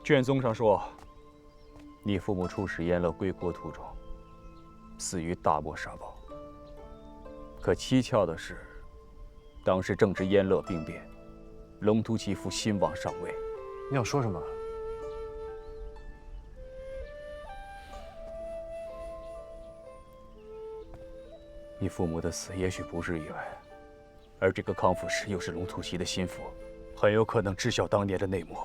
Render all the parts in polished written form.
卷宗上说，你父母出使燕乐归国途中，死于大漠沙暴。可蹊跷的是，当时正值燕乐兵变，龙图其父新王上位。你要说什么？你父母的死也许不是意外，而这个康复师又是龙图其的心腹，很有可能知晓当年的内幕。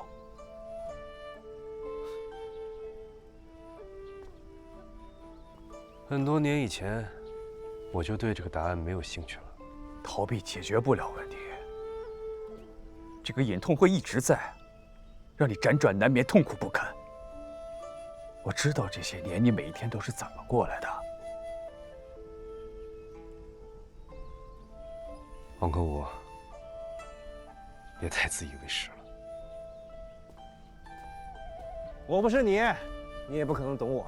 很多年以前，我就对这个答案没有兴趣了。逃避解决不了问题，这个隐痛会一直在，让你辗转难眠，痛苦不堪。我知道这些年你每一天都是怎么过来的。王可武，别太自以为是了。我不是你，你也不可能懂我。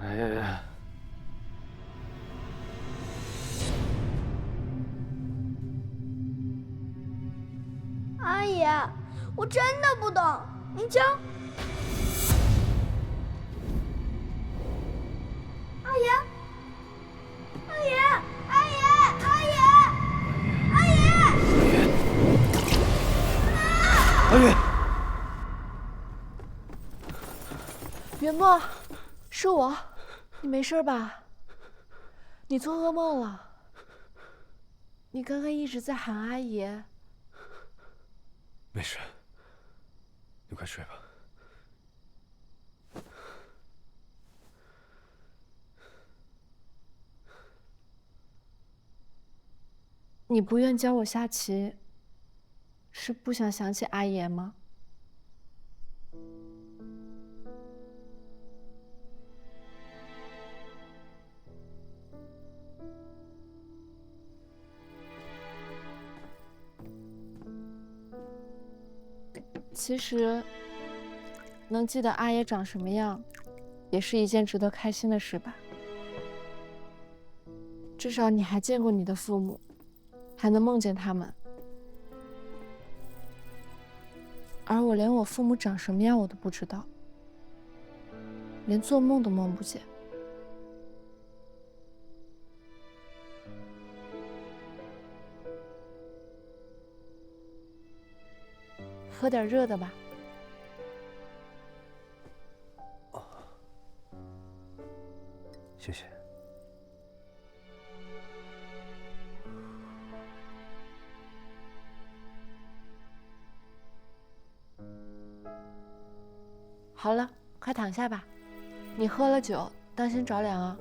哎呀！阿姨，我真的不懂，您教。阿姨，阿姨，阿姨，阿姨，阿姨，阿玉，元墨，是我，你没事吧？你做噩梦了？你刚刚一直在喊阿姨。没事，你快睡吧。你不愿教我下棋，是不想想起阿爷吗？其实，能记得阿爷长什么样，也是一件值得开心的事吧。至少你还见过你的父母，还能梦见他们。而我连我父母长什么样我都不知道，连做梦都梦不见。喝点热的吧。谢谢。好了，快躺下吧。你喝了酒，当心着凉啊。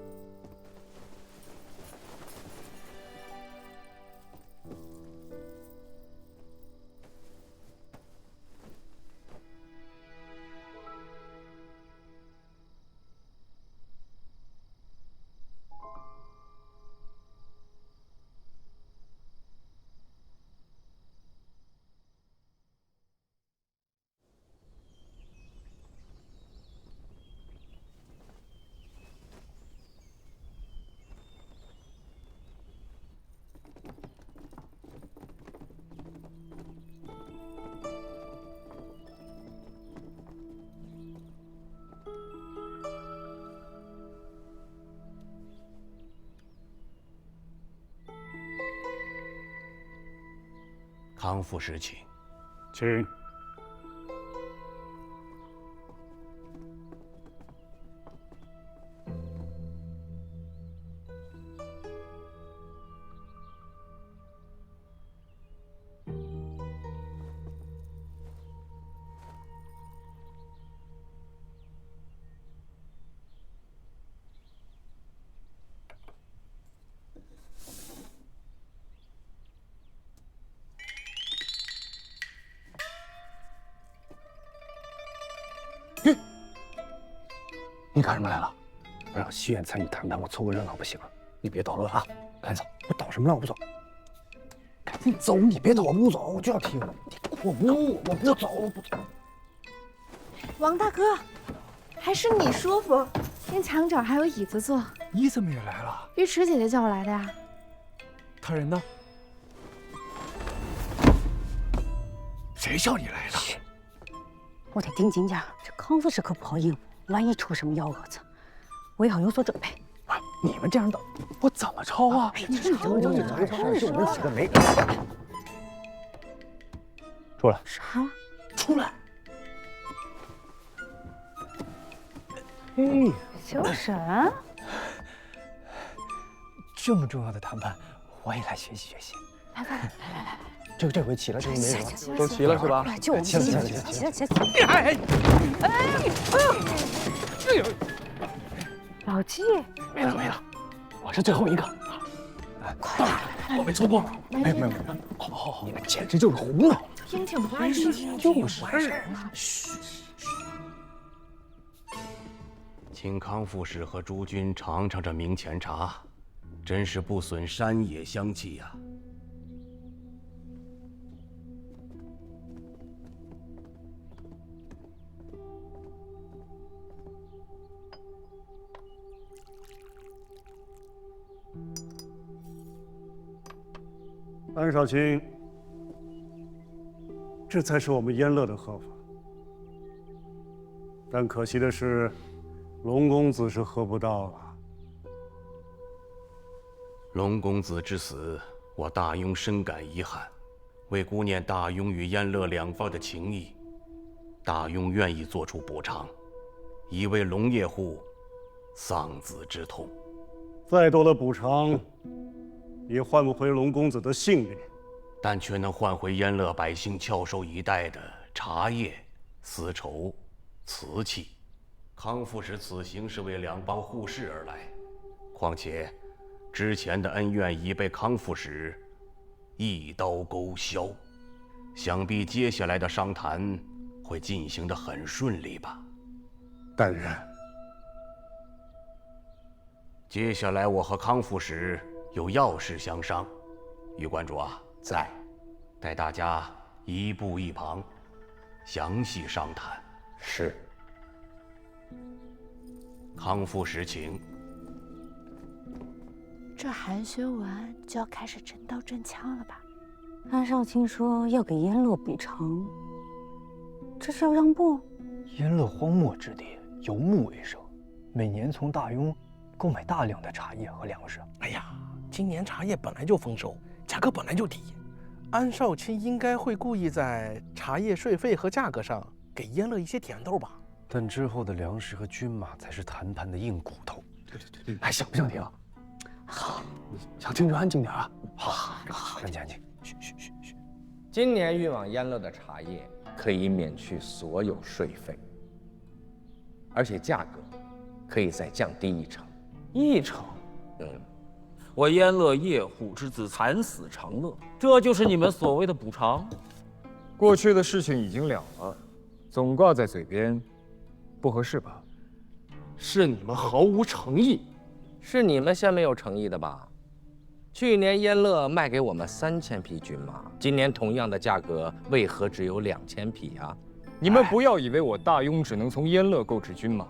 康复时请。请。你干什么来了？我让西苑参与谈判，我凑个热闹不行啊！你别捣乱啊！赶紧走！我捣什么乱？我不走！赶紧走！你别捣！我不走，我就要听。我不走，我不走。王大哥，还是你舒服，连墙角还有椅子坐。你怎么也来了？玉池姐姐叫我来的呀。他人呢？谁叫你来的？我得盯紧点，这康副使可不好应付，万一出什么幺蛾子，我也要有所准备。你们这样的，我怎么抄啊？你这就我们几个没。出来！啥？出来！哎，小沈，这么重要的谈判，我也来学习学习。来，这回起来就没人了。都齐了是吧？就我们起来！老纪，没了，我是最后一个。快，我没错过。没有，你们简直就是胡闹！听听不碍事，就是请康副使和诸君尝尝这明前茶，真是不损山野香气呀。安少卿，这才是我们燕乐的喝法。但可惜的是，龙公子是喝不到了。龙公子之死，我大庸深感遗憾。为顾念大庸与燕乐两方的情谊，大庸愿意做出补偿，以为龙业户丧子之痛。再多的补偿，也换不回龙公子的性命，但却能换回燕乐百姓翘首以待的茶叶、丝绸、瓷器。康副使此行是为两邦互市而来，况且之前的恩怨已被康副使一刀勾销，想必接下来的商谈会进行得很顺利吧。但愿。接下来我和康副使有要事相商，于关主啊，在，待大家一步一旁，详细商谈。是。康副使请。这寒暄完就要开始真刀真枪了吧？安少卿说要给燕乐补偿，这是要让步？燕乐荒漠之地，游牧为生，每年从大庸购买大量的茶叶和粮食。哎呀，今年茶叶本来就丰收，价格本来就低，安少卿应该会故意在茶叶税费和价格上给燕乐一些甜头吧？但之后的粮食和军马才是谈判的硬骨头。对，还想不想听？好，想听就安静点啊。好，安静。嘘。今年运往燕乐的茶叶可以免去所有税费，而且价格可以再降低1成。我燕乐叶虎之子惨死长乐，这就是你们所谓的补偿？过去的事情已经了了，总挂在嘴边，不合适吧？是你们毫无诚意。是你们先没有诚意的吧？去年燕乐卖给我们3000匹军马，今年同样的价格，为何只有2000匹啊？你们不要以为我大庸只能从燕乐购置军马，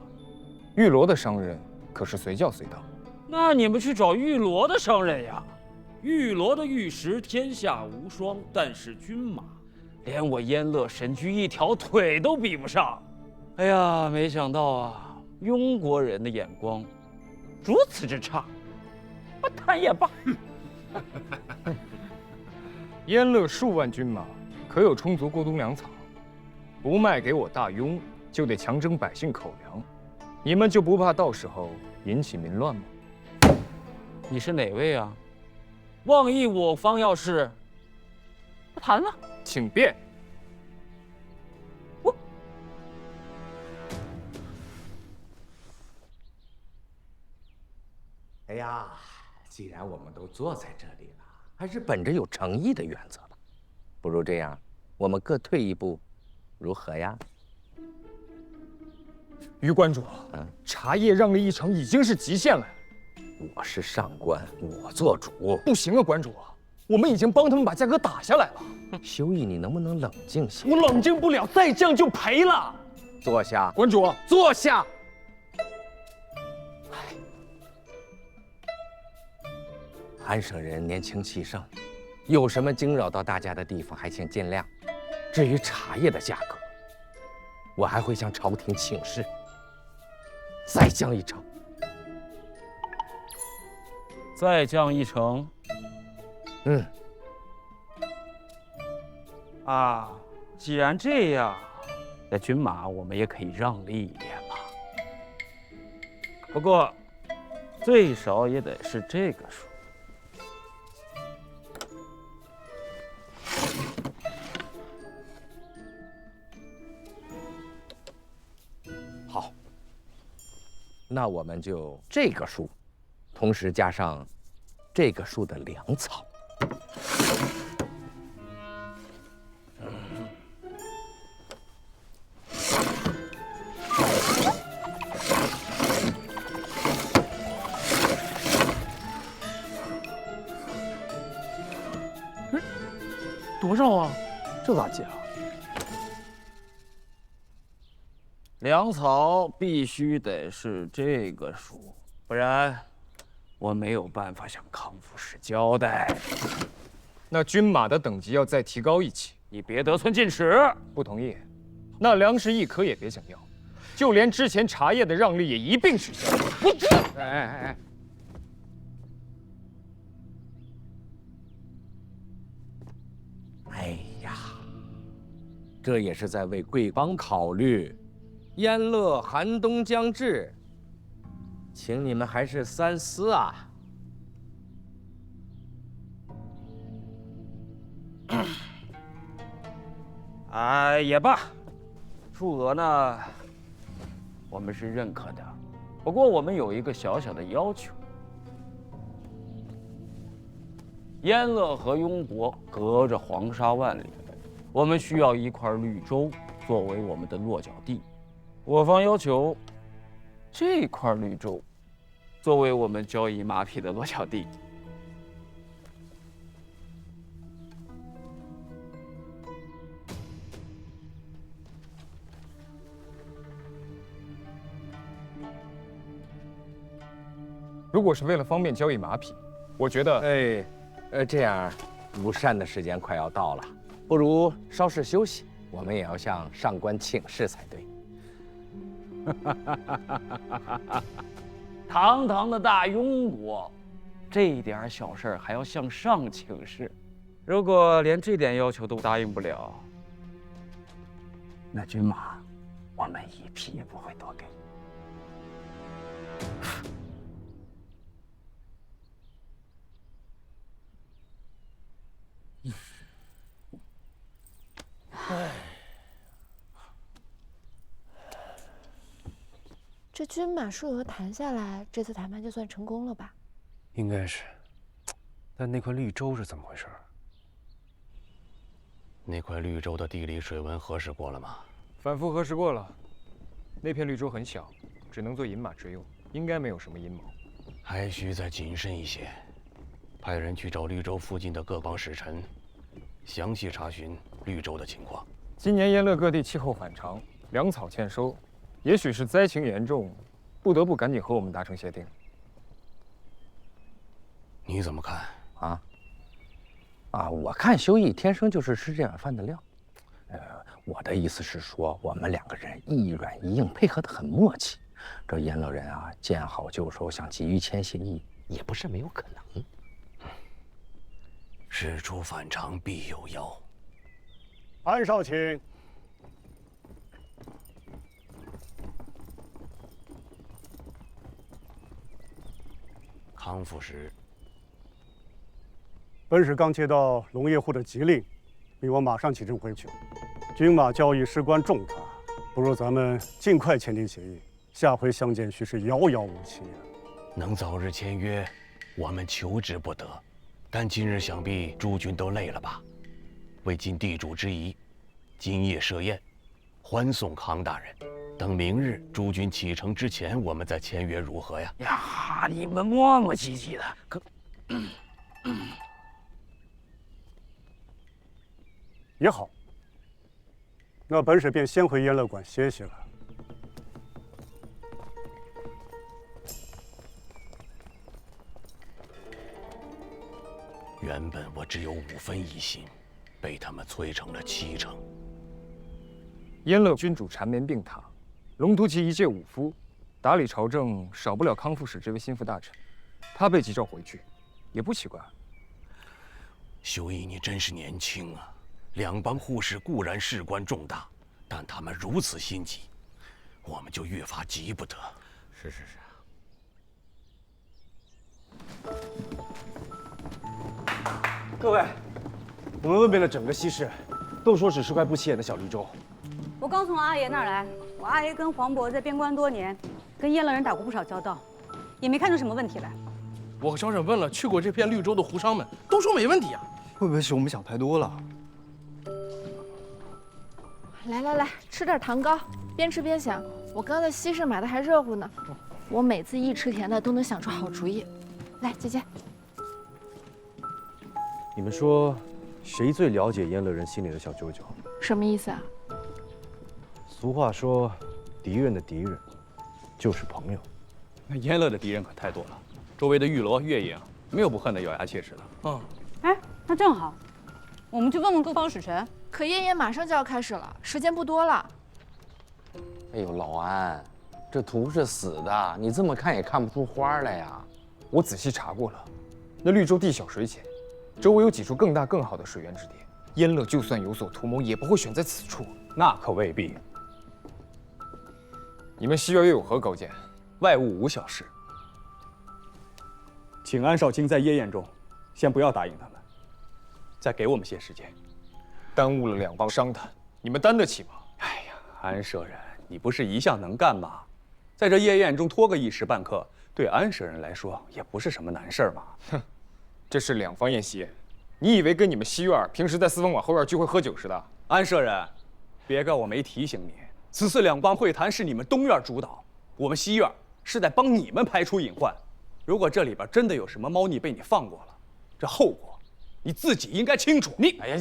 玉罗的商人可是随叫随到。那你们去找玉罗的商人呀！玉罗的玉石天下无双，但是军马，连我燕乐神驹一条腿都比不上。哎呀，没想到啊，庸国人的眼光如此之差，我谈也罢。燕乐数万军马，可有充足过冬粮草？不卖给我大庸，就得强征百姓口粮。你们就不怕到时候引起民乱吗？你是哪位啊？妄议我方要事，不谈了，请便。哎呀，既然我们都坐在这里了，还是本着有诚意的原则吧。不如这样，我们各退一步，如何呀？于关主，茶叶让利1成已经是极限了。我是上官，我做主。不行啊，关主，我们已经帮他们把价格打下来了。修义，你能不能冷静些？我冷静不了，再降就赔了。坐下，关主，坐下。安省人年轻气盛，有什么惊扰到大家的地方，还请见谅。至于茶叶的价格，我还会向朝廷请示，再降一成。再降一成。嗯。啊，既然这样，那军马我们也可以让利一点嘛。不过，最少也得是这个数。好，那我们就这个数，同时加上这个数的粮草。多少啊？这咋计啊？粮草必须得是这个数，不然我没有办法向康复使交代。那军马的等级要再提高一级。你别得寸进尺。不同意。那粮食一颗也别想要，就连之前茶叶的让利也一并取消。我这……哎！哎呀，这也是在为贵邦考虑。燕乐寒冬将至，请你们还是三思啊！哎，也罢，数额呢，我们是认可的。不过我们有一个小小的要求：燕乐和雍国隔着黄沙万里，我们需要一块绿洲作为我们的落脚地。我方要求这块绿洲作为我们交易马匹的落脚地。如果是为了方便交易马匹，我觉得，这样午膳的时间快要到了，不如稍事休息，我们也要向上官请示才对。堂堂的大庸国，这点小事还要向上请示，如果连这点要求都答应不了，那军马我们一匹也不会多给。这军马数额谈下来，这次谈判就算成功了吧？应该是，但那块绿洲是怎么回事？那块绿洲的地理水文核实过了吗？反复核实过了，那片绿洲很小，只能做饮马之用，应该没有什么阴谋。还需再谨慎一些，派人去找绿洲附近的各邦使臣，详细查询绿洲的情况。今年燕乐各地气候反常，粮草欠收，也许是灾情严重，不得不赶紧和我们达成协定。你怎么看？我看修义天生就是吃这碗饭的料。我的意思是说，我们两个人一软一硬，配合得很默契。这燕乐人啊，见好就收，想急于签协议，也不是没有可能。事出反常必有妖。安少卿，康复使，本使刚接到龙业户的急令，命我马上起征回去。军马交易事关重大，不如咱们尽快签订协议，下回相见须是遥遥无期啊！能早日签约，我们求之不得。但今日想必诸君都累了吧？为尽地主之谊，今夜设宴，欢送康大人。等明日诸君启程之前，我们再签约，如何呀？呀，你们磨磨唧唧的，可……也好，那本使便先回燕乐馆歇息了。原本我只有5分疑心，被他们催成了7成。燕乐君主缠绵病榻，龙图其一介武夫，打理朝政少不了康副使这位心腹大臣。他被急召回去，也不奇怪。修义，你真是年轻啊！两帮护士固然事关重大，但他们如此心急，我们就越发急不得。是。各位，我们问遍了整个西市，都说只是块不起眼的小绿洲。我刚从阿爷那儿来，我阿爷跟黄渤在边关多年，跟燕乐人打过不少交道，也没看出什么问题来。我和小沈问了去过这片绿洲的胡商们，都说没问题啊。会不会是我们想太多了？来，吃点糖糕，边吃边想。我刚在西市买的还热乎呢。我每次一吃甜的都能想出好主意。来，姐姐。你们说，谁最了解燕乐人心里的小九九？什么意思啊？俗话说，敌人的敌人就是朋友。那燕乐的敌人可太多了，周围的玉罗、月影，没有不恨得咬牙切齿的。哎，那正好，我们去问问各方使臣。可宴宴马上就要开始了，时间不多了。哎呦，老安，这图是死的，你这么看也看不出花来呀。我仔细查过了，那绿洲地小水浅，周围有几处更大更好的水源之地。燕乐就算有所图谋，也不会选在此处。那可未必。你们西院又有何高见？外务无小事，请安少卿在夜宴中，先不要答应他们，再给我们些时间。耽误了两方商谈，你们担得起吗？哎呀，安舍人，你不是一向能干吗？在这夜宴中拖个一时半刻，对安舍人来说也不是什么难事嘛。哼，这是两方宴席宴，你以为跟你们西院平时在四方馆后院聚会喝酒似的？安舍人，别怪我没提醒你，此次两帮会谈是你们东院主导，我们西院是在帮你们排除隐患。如果这里边真的有什么猫腻被你放过了，这后果你自己应该清楚。你哎呀，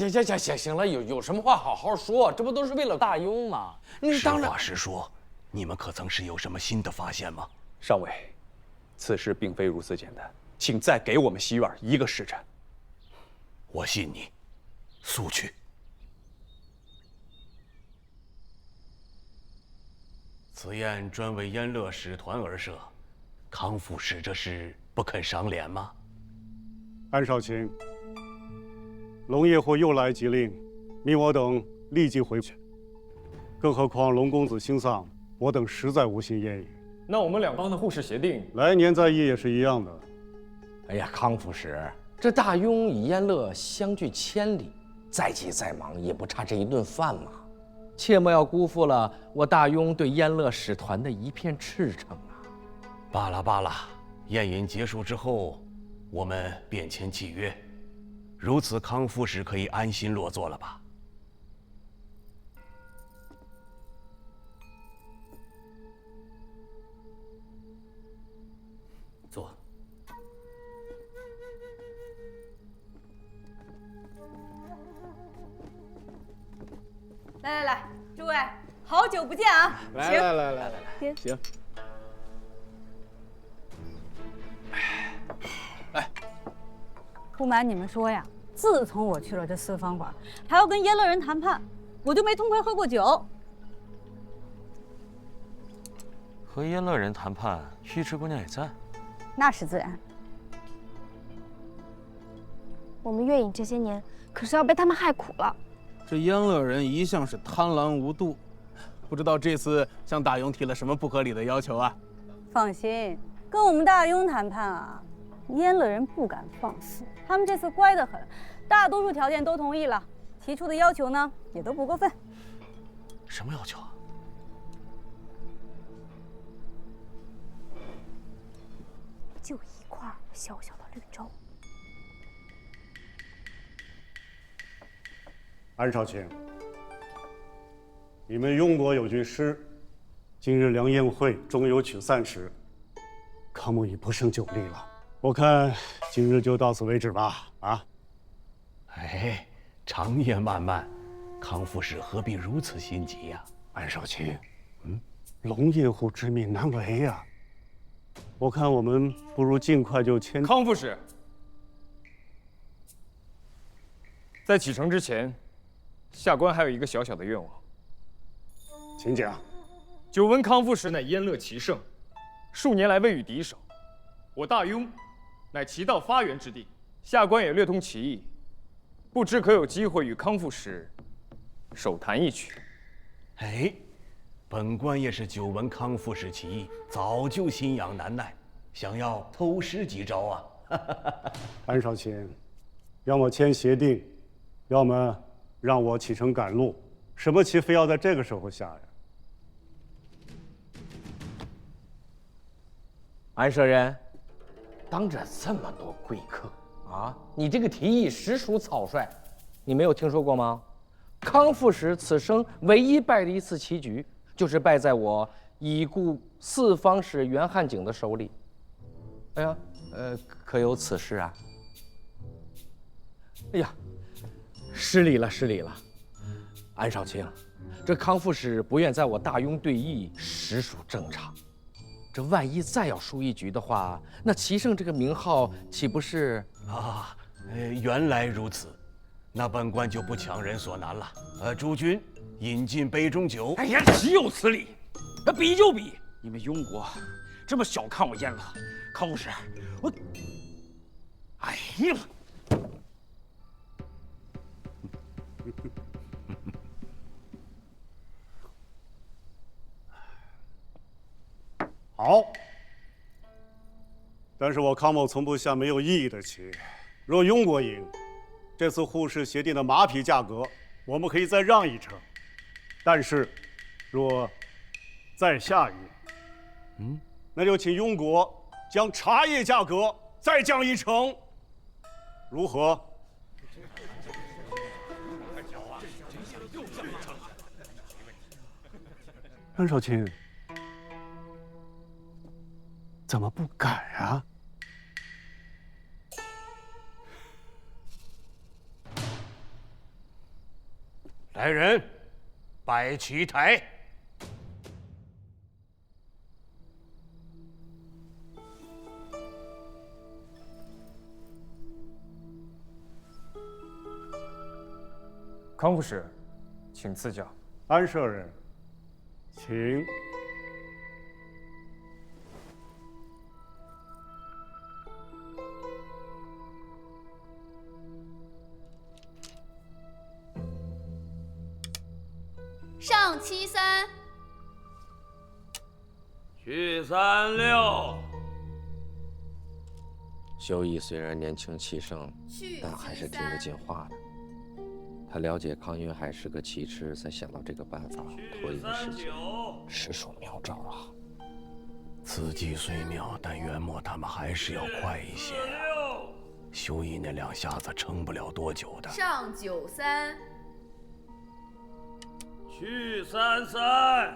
行了，有什么话好好说，这不都是为了大庸吗？实话实说，你们可曾是有什么新的发现吗？上尉，此事并非如此简单，请再给我们西院一个时辰。我信你，速去。此宴专为燕乐使团而设，康副使这事不肯赏脸吗？安少卿，龙夜或又来急令，命我等立即回去。更何况龙公子心丧，我等实在无心言语。那我们两方的互市协定，来年再议也是一样的。哎呀，康副使，这大庸与燕乐相距千里，再急再忙也不差这一顿饭嘛。切莫要辜负了我大庸对燕乐使团的一片赤诚啊！罢了，宴饮结束之后，我们便签契约，如此康副使可以安心落座了吧？坐。来，诸位，好久不见啊！来，行。来，不瞒你们说呀，自从我去了这四方馆，还要跟燕乐人谈判，我就没痛快喝过酒。和燕乐人谈判，尉迟姑娘也在，那是自然。我们月影这些年可是要被他们害苦了。这燕乐人一向是贪婪无度，不知道这次向大庸提了什么不合理的要求啊？放心，跟我们大庸谈判啊，燕乐人不敢放肆，他们这次乖得很，大多数条件都同意了，提出的要求呢也都不过分。什么要求啊？就一块小小的绿洲。安少卿，你们雍国有句诗：“今日良宴会，终有曲散时。”康木已不胜酒力了，我看今日就到此为止吧。啊！哎，长夜漫漫，康副使何必如此心急呀？安少卿，龙夜户之命难违呀。我看我们不如尽快就签。康副使，在启程之前，下官还有一个小小的愿望。请讲。久闻康复石乃燕乐奇胜，数年来未与敌手。我大庸乃其道发源之地，下官也略通其意，不知可有机会与康复石手弹一曲？哎，本官也是久闻康复石奇艺，早就心痒难耐，想要偷师几招啊！安少卿，要么签协定，要么让我启程赶路，什么棋非要在这个时候下呀？安舍人，当着这么多贵客啊，你这个提议实属草率。你没有听说过吗？康复石此生唯一败的一次棋局，就是败在我已故四方使袁汉景的手里。哎呀，可有此事啊？哎呀，失礼了，失礼了。安少卿，这康复使不愿在我大庸对弈，实属正常。这万一再要输一局的话，那棋圣这个名号岂不是啊？原来如此，那本官就不强人所难了。诸君饮尽杯中酒。哎呀，岂有此理！那比就比，你们庸国这么小看我燕乐，康复使，我，哎呀！好，但是我康某从不下没有意义的棋。若庸国赢，这次互市协定的马匹价格我们可以再让一成；但是，若再下赢，那就请庸国将茶叶价格再降一成，如何？安少卿。怎么不改啊？来人，摆棋台。康复使，请赐教。安舍人，请。上七三，去36。修义虽然年轻气盛，但还是听得进话的。他了解康云海是个棋痴，才想到这个办法拖延时间，实属妙招啊！此计虽妙，但元末他们还是要快一些呀。修义那两下子撑不了多久的。上93。去33，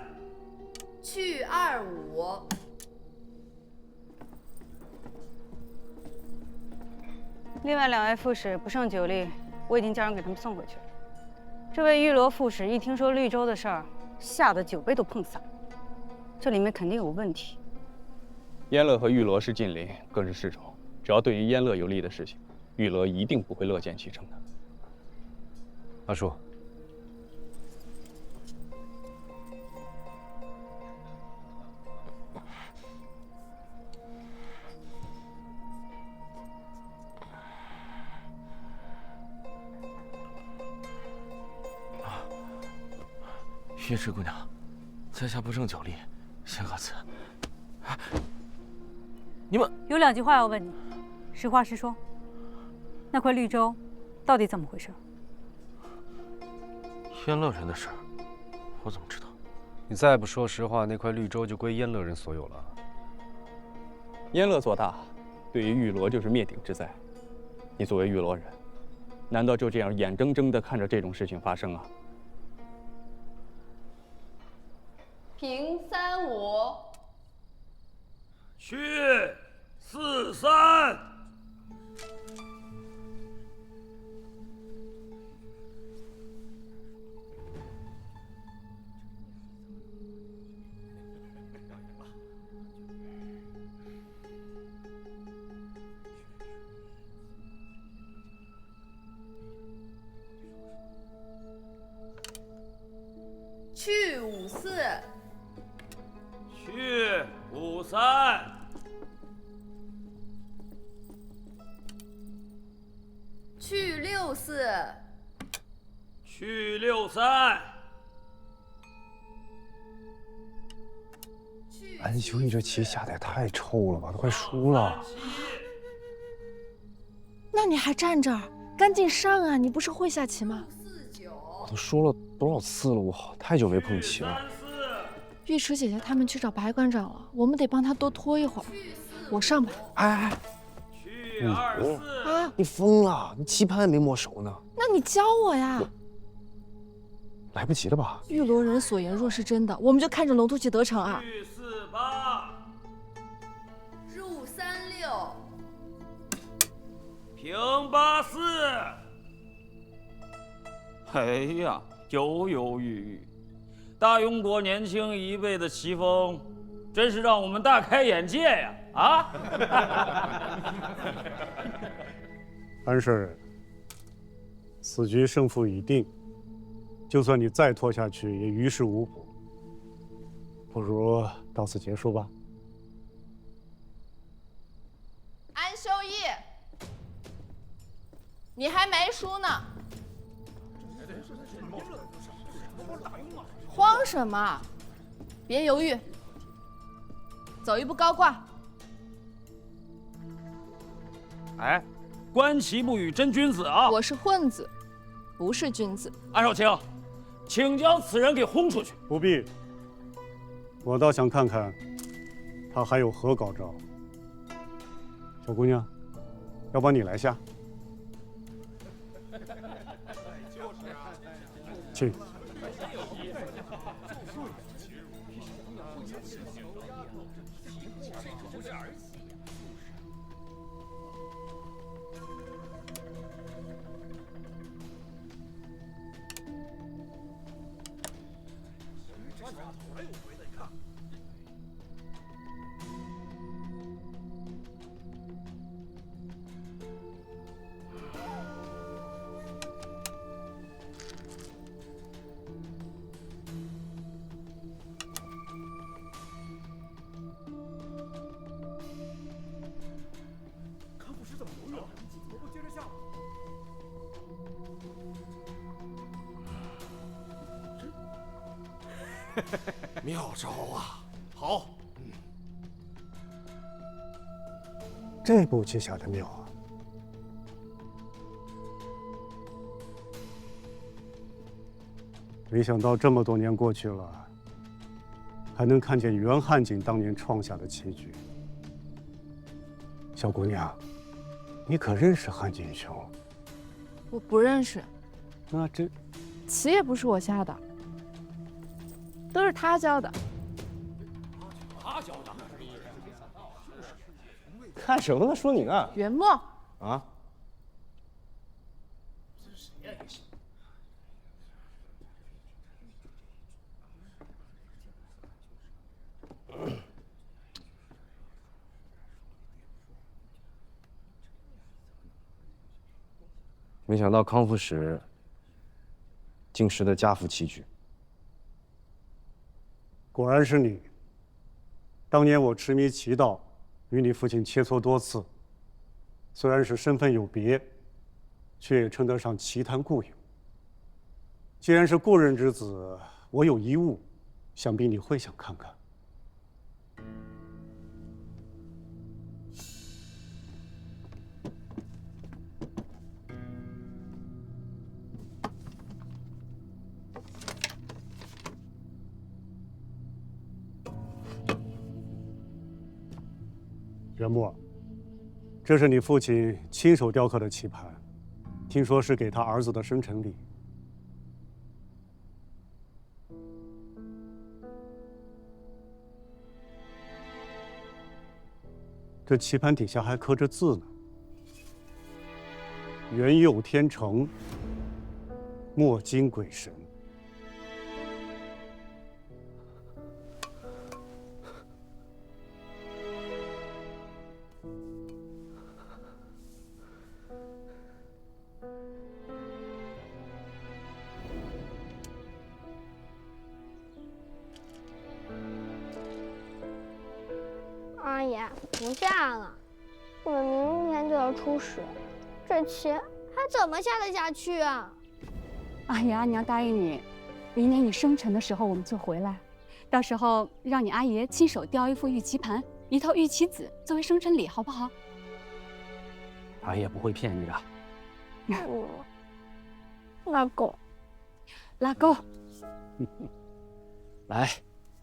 去25。另外2位副使不胜酒力，我已经叫人给他们送回去了。这位玉罗副使一听说绿洲的事儿，吓得酒杯都碰洒，这里面肯定有问题。燕乐和玉罗是近邻，更是世仇。只要对于燕乐有利的事情，玉罗一定不会乐见其成的。阿叔。月池姑娘，在下不胜酒力，先告辞。你们有2句话要问你，实话实说。那块绿洲到底怎么回事？燕乐人的事，我怎么知道？你再不说实话，那块绿洲就归燕乐人所有了。燕乐做大，对于玉罗就是灭顶之灾。你作为玉罗人，难道就这样眼睁睁地看着这种事情发生啊？平35，去43。54，去53，去64，去63。安修，你这棋下的也太臭了吧，都快输了。那你还站这儿？赶紧上啊！你不是会下棋吗？我都说了多少次了，我太久没碰棋了。玉池姐姐他们去找白馆长了，我们得帮她多拖一会儿。我上吧。哎，你疯了？你棋盘还没摸熟呢。那你教我呀。来不及了吧？玉罗人所言若是真的，我们就看着龙突起得逞啊。去48，入36，平84。哎呀，犹犹豫豫，大庸国年轻一辈的棋风，真是让我们大开眼界呀！啊！安圣人，此局胜负已定，就算你再拖下去，也于事无补。不如到此结束吧。安修义，你还没输呢。慌什么？别犹豫，走一步高挂。哎，观棋不语真君子啊！我是混子，不是君子。安少卿，请将此人给轰出去。不必，我倒想看看他还有何高招。小姑娘，要不你来下。去。妙招啊！好，这步棋下的妙啊！没想到这么多年过去了，还能看见袁汉景当年创下的棋局。小姑娘，你可认识汉景兄？我不认识。那这棋也不是我下的，都是他教的。他教的？看什么呢？说你呢？元墨啊？没想到康复使竟识得家父棋局。果然是你。当年我痴迷棋道，与你父亲切磋多次，虽然是身份有别，却也称得上棋坛故友。既然是故人之子，我有一物，想必你会想看看。元墨，这是你父亲亲手雕刻的棋盘，听说是给他儿子的生辰礼。这棋盘底下还刻着字呢：元佑天成，莫惊鬼神。爷，不下了，我们明天就要出使，这棋还怎么下得下去啊？哎呀，阿娘答应你，明年你生辰的时候我们就回来，到时候让你阿爷亲手雕一副玉棋盘、一套玉棋子作为生辰礼，好不好？阿爷不会骗你的。拉钩，拉钩，来，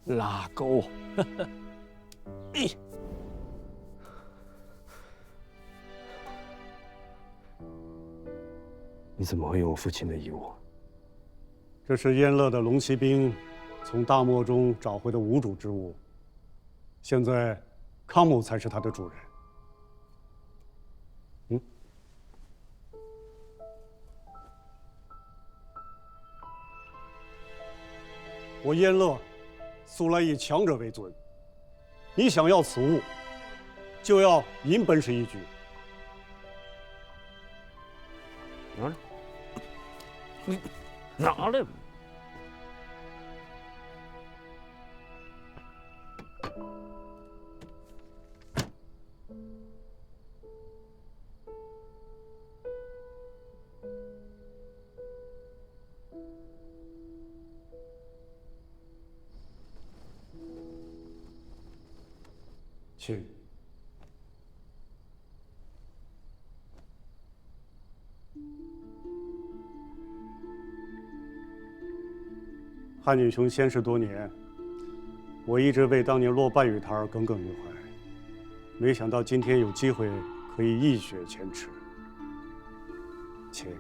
拉钩。你怎么会有我父亲的遗物？这是燕乐的龙骑兵从大漠中找回的无主之物，现在康姆才是它的主人。我燕乐素来以强者为尊，你想要此物，就要银本事一举。拿着，你拿来吧。去。汉女雄仙逝多年，我一直为当年落败于他而耿耿于怀，没想到今天有机会可以一雪前耻。请。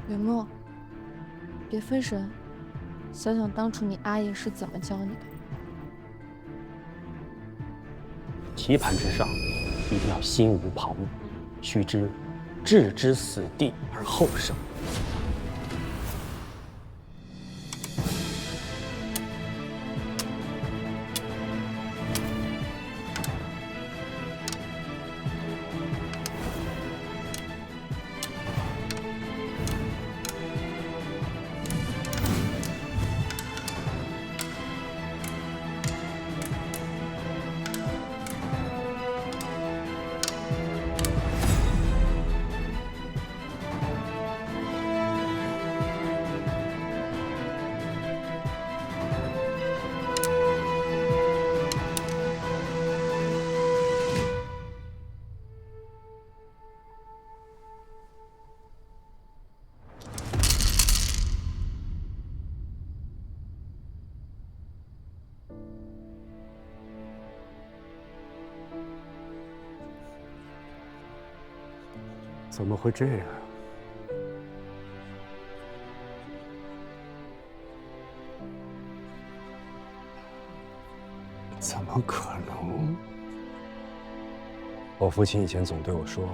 元墨，别分神，想想当初你阿爷是怎么教你的。棋盘之上，一定要心无旁骛，须知置之死地而后生。怎么会这样？怎么可能？我父亲以前总对我说，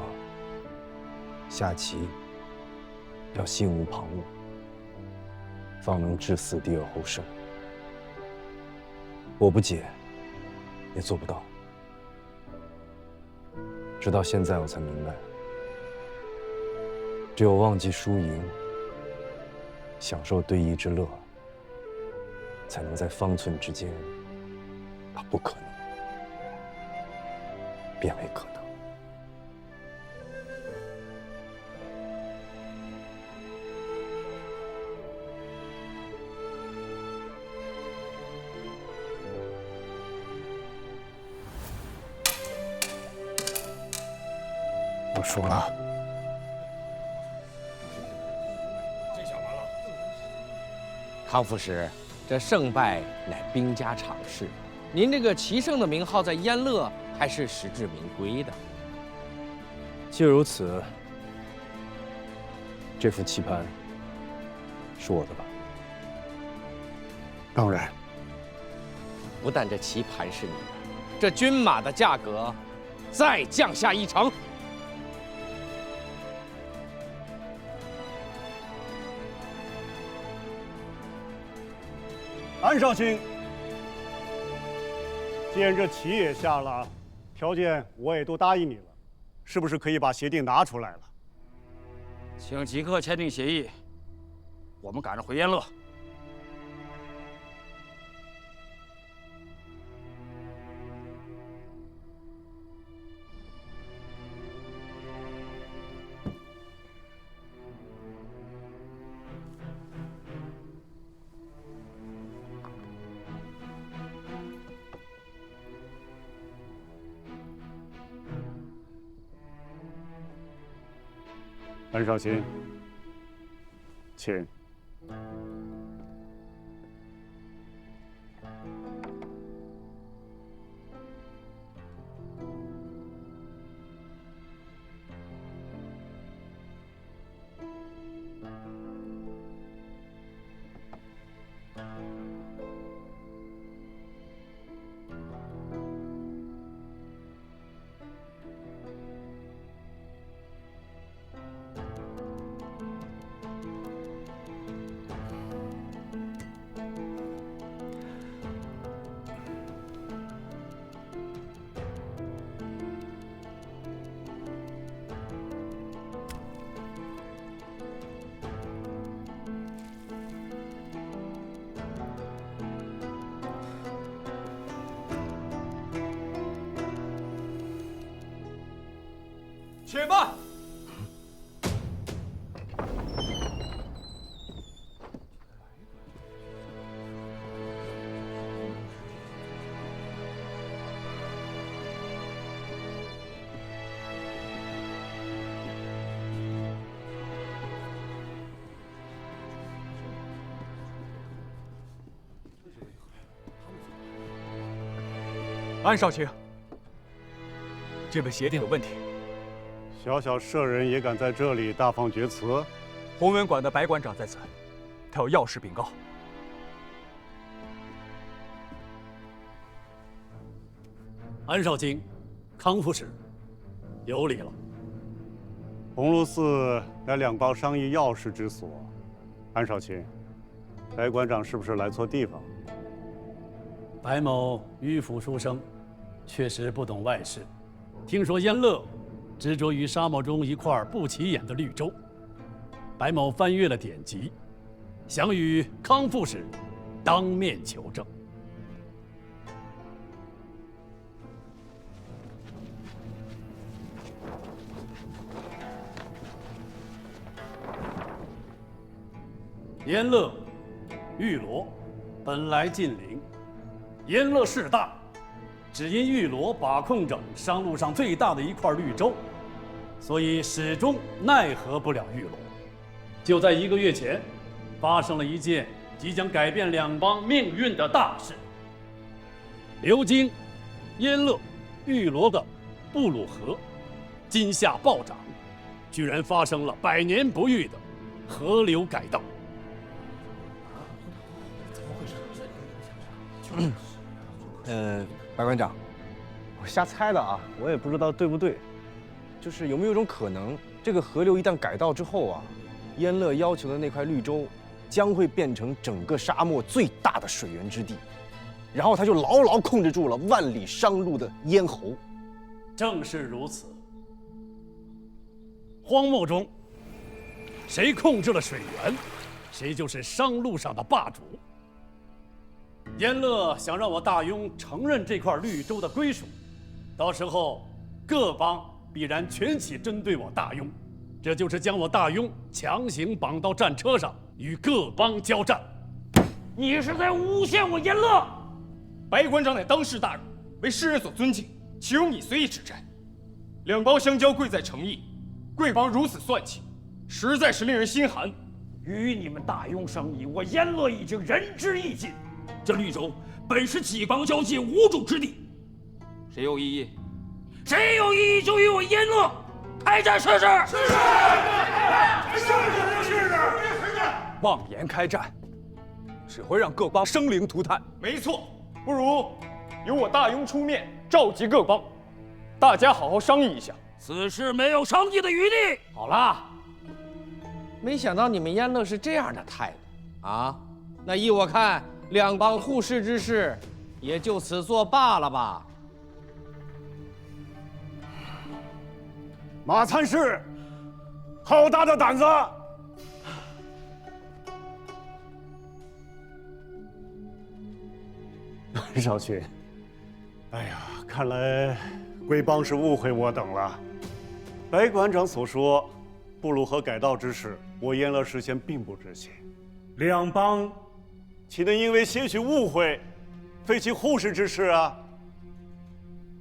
下棋要心无旁骛，方能置死地而后生。我不解，也做不到。直到现在，我才明白。只有忘记输赢，享受对弈之乐，才能在方寸之间，把不可能变为可能。我输了。康副使，这胜败乃兵家常事，您这个棋圣的名号在燕乐还是实至名归的。既如此，这副棋盘是我的吧？当然。不但这棋盘是你的，这军马的价格再降下一成。安少卿，既然这棋也下了，条件我也都答应你了，是不是可以把协定拿出来了？请即刻签订协议，我们赶着回燕乐。安少卿，请。且慢！安少卿，这份协定有问题。小小舍人也敢在这里大放厥词？弘文馆的白馆长在此，他有要事禀告。安少卿，康副使，有礼了。鸿胪寺乃两邦商议要事之所，安少卿，白馆长是不是来错地方？白某迂腐书生，确实不懂外事。听说燕乐执着于沙漠中一块不起眼的绿洲，白某翻阅了典籍，想与康副使当面求证。燕乐、玉罗本来近邻，燕乐势大，只因玉罗把控着商路上最大的一块绿洲，所以始终奈何不了玉罗。就在1个月前，发生了一件即将改变两邦命运的大事。流经燕乐、玉罗的布鲁河，今夏暴涨，居然发生了100年不遇的河流改道。白馆长，我瞎猜的啊，我也不知道对不对。就是有没有一种可能，这个河流一旦改道之后啊，燕乐要求的那块绿洲将会变成整个沙漠最大的水源之地，然后他就牢牢控制住了万里商路的咽喉。正是如此。荒漠中，谁控制了水源，谁就是商路上的霸主。燕乐想让我大庸承认这块绿洲的归属，到时候各邦必然全起针对我大庸，这就是将我大庸强行绑到战车上，与各邦交战。你是在诬陷我燕乐！白馆长乃当世大人，为世人所尊敬，岂容你随意指摘？两邦相交，贵在诚意，贵邦如此算计，实在是令人心寒。与你们大庸商议，我燕乐已经仁至义尽。这绿洲本是几邦交界无主之地，谁有异议？谁有异议就与我燕乐开战试试！妄言开战，只会让各邦生灵涂炭。没错，不如由我大庸出面召集各邦，大家好好商议一下。此事没有商议的余地。好了，没想到你们燕乐是这样的态度啊！那依我看，两帮护士之事也就此作罢了吧？马参事，好大的胆子！少卿，哎呀，看来贵帮是误会我等了。白馆长所说布鲁河改道之事，我燕乐事先并不知情。两帮岂能因为些许误会，废弃护士之事啊？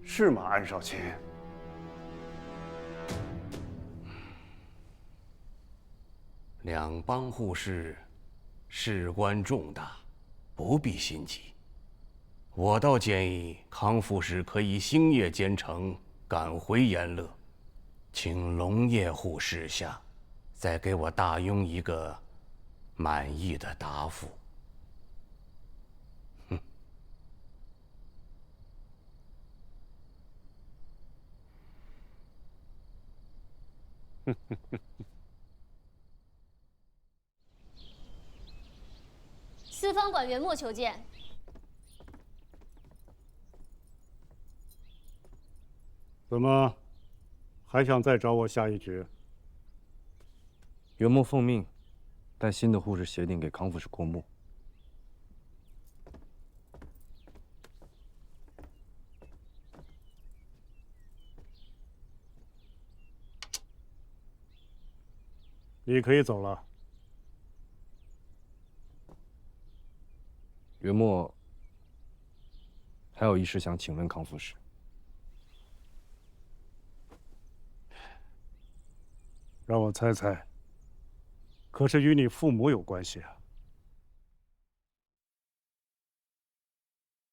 是吗，安少卿？两帮护士事关重大，不必心急。我倒建议康副使可以星夜兼程赶回延乐，请龙叶护示下，再给我大庸一个满意的答复。四方馆元末求见。怎么，还想再找我下一局？元末奉命，带新的护士协定给康复室过目。你可以走了。元末还有一事想请问康副使。让我猜猜，可是与你父母有关系啊？